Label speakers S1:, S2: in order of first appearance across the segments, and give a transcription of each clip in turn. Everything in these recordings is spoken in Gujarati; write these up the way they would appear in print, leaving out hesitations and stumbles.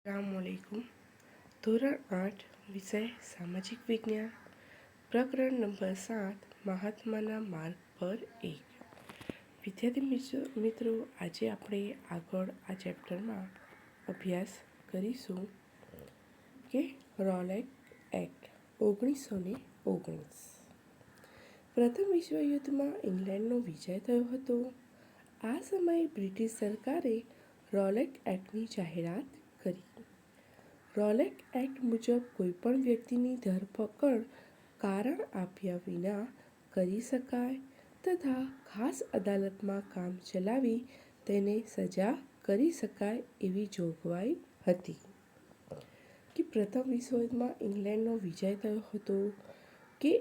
S1: अस्सलामुअलैकुम। ધોરણ 8 વિષય સામાજિક વિજ્ઞાન, પ્રકરણ નંબર 7 મહાત્માના માર્ગ પર 1। વિદ્યાર્થી મિત્રો, આજે આપણે આગળ આ ચેપ્ટરમાં અભ્યાસ કરીશું કે રોલેટ એક્ટ 1919। પ્રથમ વિશ્વયુદ્ધમાં ઇંગ્લેન્ડનો વિજય થયો હતો। આ સમયે બ્રિટિશ સરકારે રોલેટ એક્ટની જાહેરાત કરી। રોલેટ એક્ટ મુજબ કોઈપણ વ્યક્તિની ધરપકડ કારણ આપ્યા વિના કરી શકાય તથા ખાસ અદાલતમાં કામ ચલાવી તેને સજા કરી શકાય એવી જોગવાઈ હતી। કે પ્રથમ વિશ્વયુદ્ધમાં ઇંગ્લેન્ડનો વિજય થયો હતો કે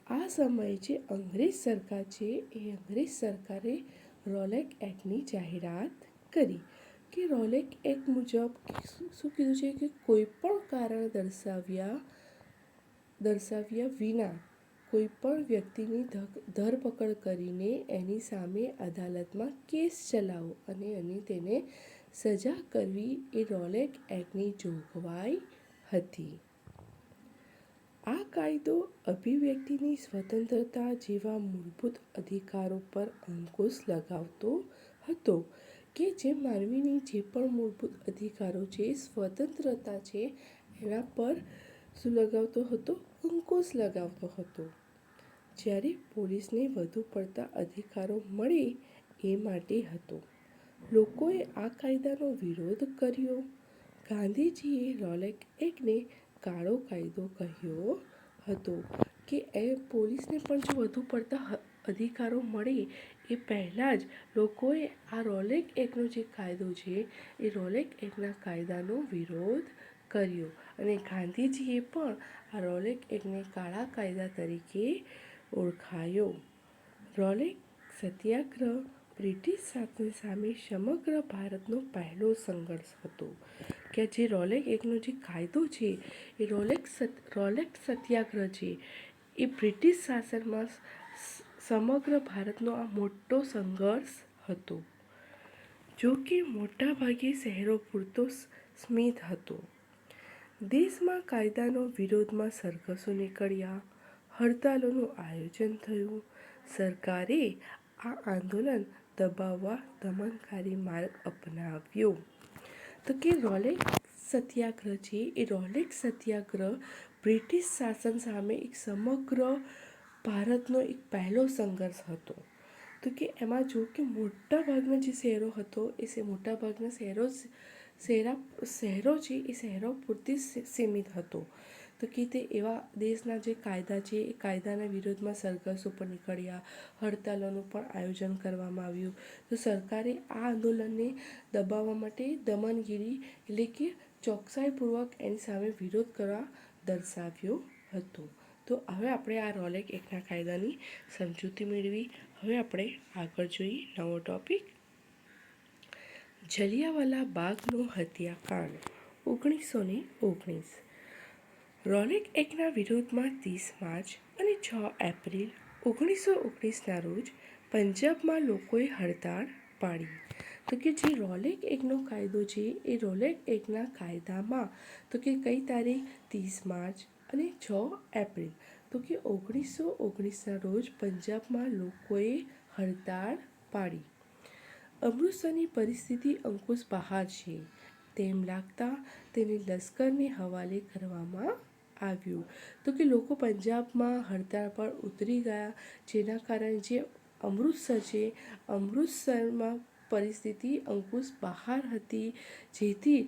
S1: આ સમયે જે અંગ્રેજ સરકાર છે એ અંગ્રેજ સરકારે રોલેટ એક્ટની જાહેરાત કરી કે રોલેટ એક્ટ મુજબ શું કીધું છે કે કોઈ પણ કારણ દર્શાવ્યા વિના કોઈ પણ વ્યક્તિની ધરપકડ કરીને એની સામે અદાલતમાં કેસ ચલાવો અને તેને સજા કરવી એ રોલેટ એક્ટની જોગવાઈ હતી। આ કાયદો અભિવ્યક્તિની સ્વતંત્રતા જેવા મૂળભૂત અધિકારો પર અંકુશ લગાવતો હતો કે જે માનવીની જે પણ મૂળભૂત અધિકારો છે, સ્વતંત્રતા છે, એના પર શું લગાવતો હતો? અંકુશ લગાવતો હતો। જ્યારે પોલીસને વધુ પડતા અધિકારો મળે એ માટે હતો। લોકોએ આ કાયદાનો વિરોધ કર્યો। ગાંધીજીએ રોલેટ એક્ટને કાળો કાયદો કહ્યો હતો કે એ પોલીસને પણ જો વધુ પડતા અધિકારો મળે એ પહેલાં જ લોકોએ આ રોલેટ એક્ટનો જે કાયદો છે એ રોલેટ એક્ટના કાયદાનો વિરોધ કર્યો અને ગાંધીજીએ પણ આ રોલેટ એક્ટને કાળા કાયદા તરીકે ઓળખાયો। રોલેટ સત્યાગ્રહ બ્રિટિશ શાસન સામે સમગ્ર ભારતનો પહેલો સંઘર્ષ હતો। કે જે રોલેટ એક્ટનો જે કાયદો છે એ રોલેટ સત્યાગ્રહ છે એ બ્રિટિશ શાસનમાં સમગ્ર ભારતનો આ મોટો સંઘર્ષ હતો। જો કે મોટાભાગે શહેરો પૂરતો સીમિત હતો। દેશમાં કાયદાનો વિરોધમાં સરઘસો નીકળ્યા, હડતાલોનું આયોજન થયું। સરકારે આ આંદોલન દબાવવા દમનકારી માર્ગ અપનાવ્યો। તો કે રોલેટ સત્યાગ્રહ છે એ રોલેટ સત્યાગ્રહ બ્રિટિશ શાસન સામે એક સમગ્ર ભારતનો એક પહેલો સંઘર્ષ હતો। તો કે એમાં જો કે મોટાભાગના જે શહેરો હતો એ મોટાભાગના શહેરો છે એ શહેરો પૂરતી સીમિત હતો। તો કે તે એવા દેશના જે કાયદા છે એ કાયદાના વિરોધમાં સરઘસો પર નીકળ્યા, હડતાલોનું પણ આયોજન કરવામાં આવ્યું। તો સરકારે આ આંદોલનને દબાવવા માટે દમનગીરી એટલે કે ચોકસાઈપૂર્વક એની સામે વિરોધ કરવા દર્શાવ્યો હતો। તો હવે આપણે આ રોલેટ એક્ટના કાયદાની સમજૂતી મેળવી। હવે આપણે આગળ જોઈએ નવો ટોપિક, જલિયાવાલા બાગનો હત્યાકાંડ 1919। રોલેટ એક્ટના વિરોધમાં 30 માર્ચ અને 6 એપ્રિલ 1919ના રોજ પંજાબમાં લોકોએ હડતાળ પાડી। તો કે જે રોલેટ એક્ટનો કાયદો છે એ રોલેટ એક્ટના કાયદામાં તો કે કઈ તારીખ 30 માર્ચ અને 6 એપ્રિલ તો કે 1919ના રોજ પંજાબમાં લોકોએ હડતાળ પાડી। અમૃતસરની પરિસ્થિતિ અંકુશ બહાર છે તેમ લાગતા તેને લશ્કરને હવાલે કરવામાં આવ્યું। તો કે લોકો પંજાબમાં હડતાળ પર ઉતરી ગયા, જેના કારણે જે અમૃતસર છે, અમૃતસરમાં પરિસ્થિતિ અંકુશ બહાર હતી, જેથી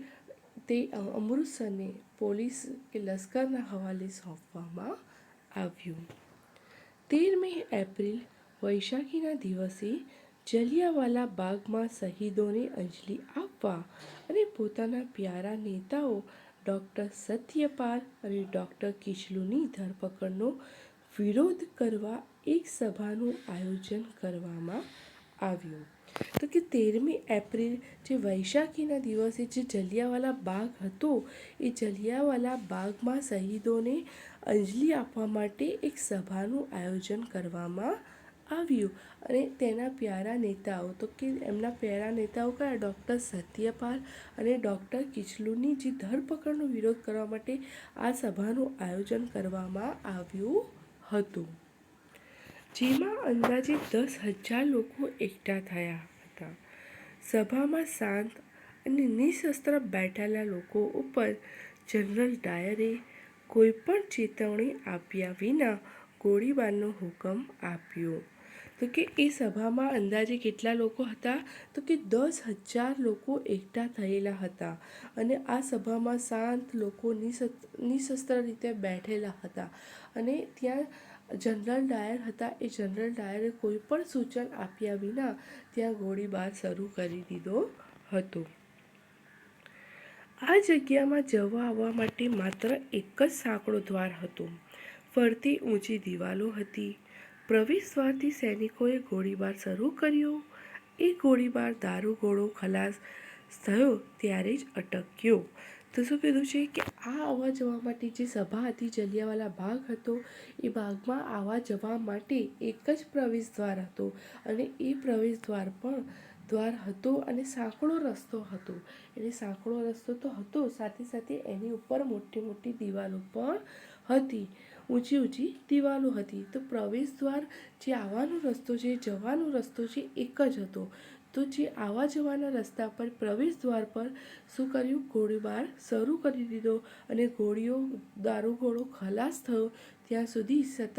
S1: તે અમૃતસરને પોલીસ કે લશ્કરના હવાલે સોંપવામાં આવ્યું। 13મી એપ્રિલ વૈશાખીના દિવસે જલિયાવાલા બાગમાં શહીદોને અંજલિ આપવા અને પોતાના પ્યારા નેતાઓ ડૉક્ટર સત્યપાલ અને ડૉક્ટર કિચલુની ધરપકડનો વિરોધ કરવા એક સભાનું આયોજન કરવામાં આવ્યું। તો કે 13મી એપ્રિલ જે વૈશાખીના દિવસે જે જલિયાવાલા બાગ હતો એ જલિયાવાલા બાગમાં શહીદોને અંજલિ આપવા માટે એક સભાનું આયોજન કરવામાં આવ્યું અને તેના પ્યારા નેતાઓ તો કે એમના પ્યારા નેતાઓ કયા ડૉક્ટર સત્યપાલ અને ડૉક્ટર કિચલુની જે ધરપકડનો વિરોધ કરવા માટે આ સભાનું આયોજન કરવામાં આવ્યું હતું, જેમાં અંદાજે 10,000 લોકો એકઠા થયા હતા. સભામાં શાંત અને નિશસ્ત્ર બેઠેલા લોકો ઉપર જનરલ ડાયરે કોઈપણ ચેતવણી આપ્યા વિના ગોળીબારનો હુકમ આપ્યો. તો કે એ સભામાં અંદાજે કેટલા લોકો હતા? તો કે 10,000 લોકો એકઠા થયેલા હતા અને આ સભામાં શાંત લોકો નિશસ્ત્ર રીતે બેઠેલા હતા અને ત્યાં જનરલ ડાયર હતા. એ જનરલ ડાયરે કોઈ પણ સૂચન આપ્યા વિના ત્યાં ગોળીબાર શરૂ કરી દીધો હતો. આ જગ્યામાં જવા આવવા માટે માત્ર એક જ સાંકડો દ્વાર હતો. ફરતે ઊંચી દિવાલો હતી. પ્રવેશદ્વારથી સૈનિકોએ ગોળીબાર શરૂ કર્યો. એ ગોળીબાર દારૂગોળો ખલાસ થયો ત્યારે જ અટક્યો. તો શું કીધું છે કે આ આવવા જવા માટે જે સભા હતી, જલિયાવાલા બાગ હતો, એ બાગમાં આવવા જવા માટે એક જ પ્રવેશદ્વાર હતો અને એ પ્રવેશદ્વાર પણ દ્વાર હતો અને સાંકડો રસ્તો હતો. એટલે સાંકડો રસ્તો તો હતો, સાથે સાથે એની ઉપર મોટી મોટી દિવાલો પણ હતી, ઊંચી ઊંચી દિવાલો હતી. તો પ્રવેશદ્વાર જે આવવાનો રસ્તો છે, જવાનો રસ્તો છે, એક જ હતો. તો જે આવવા જવાના રસ્તા પર પ્રવેશદ્વાર પર શું કર્યું? ગોળીબાર શરૂ કરી દીધો અને દારૂગોળો ખલાસ થયો ત્યાં સુધી સતત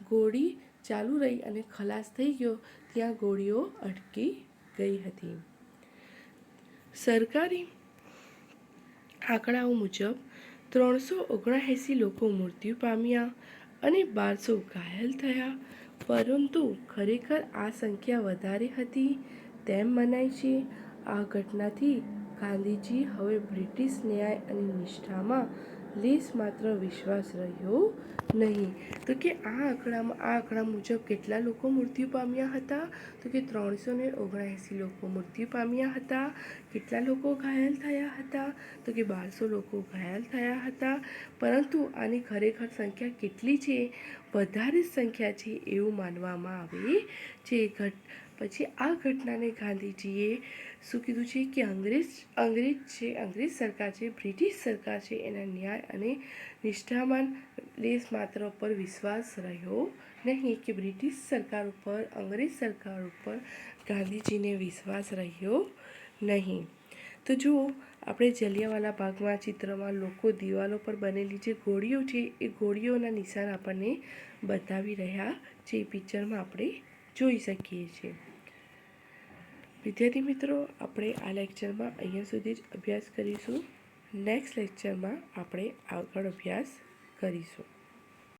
S1: ગોળી ચાલુ રહી અને ખલાસ થઈ ગયો ત્યાં ગોળીઓ અટકી ગઈ હતી. સરકારી આંકડાઓ મુજબ 379 લોકો મૃત્યુ પામ્યા અને 1200 ઘાયલ થયા, પરંતુ ખરેખર આ સંખ્યા વધારે હતી તેમ મનાય છે. આ ઘટનાથી ગાંધીજી હવે બ્રિટિશ ન્યાય અને નિષ્ઠામાં લેશ માત્ર વિશ્વાસ રહ્યો નહીં. તો કે આ આંકડા મુજબ કેટલા લોકો મૃત્યુ પામ્યા હતા? તો કે 379 લોકો મૃત્યુ પામ્યા હતા. કેટલા લોકો ઘાયલ થયા હતા? તો કે 1200 લોકો ઘાયલ થયા હતા. પરંતુ આની ખરેખર સંખ્યા કેટલી છે? વધારે સંખ્યા છે એવું માનવામાં આવે છે. પછી આ ઘટનાને ગાંધીજીએ શું કીધું છે કે અંગ્રેજ સરકાર છે, બ્રિટિશ સરકાર છે, એના ન્યાય અને નિષ્ઠાવાન લેશ માત્ર પર વિશ્વાસ રહ્યો નહીં, કે બ્રિટિશ સરકાર ઉપર, અંગ્રેજ સરકાર ઉપર ગાંધીજીને વિશ્વાસ રહ્યો નહીં. તો જુઓ, આપણે જલિયાવાલા બાગમાં ચિત્રમાં લોકો દિવાલો પર બનેલી જે ગોળીઓ છે એ ગોળીઓના નિશાન આપણને બતાવી રહ્યા છે. પિક્ચરમાં આપણે જોઈ શકીએ છીએ. વિદ્યાર્થી મિત્રો, આપણે આ લેક્ચરમાં અહીંયા સુધી જ અભ્યાસ કરીશું. નેક્સ્ટ લેક્ચરમાં આપણે આગળ અભ્યાસ કરીશું.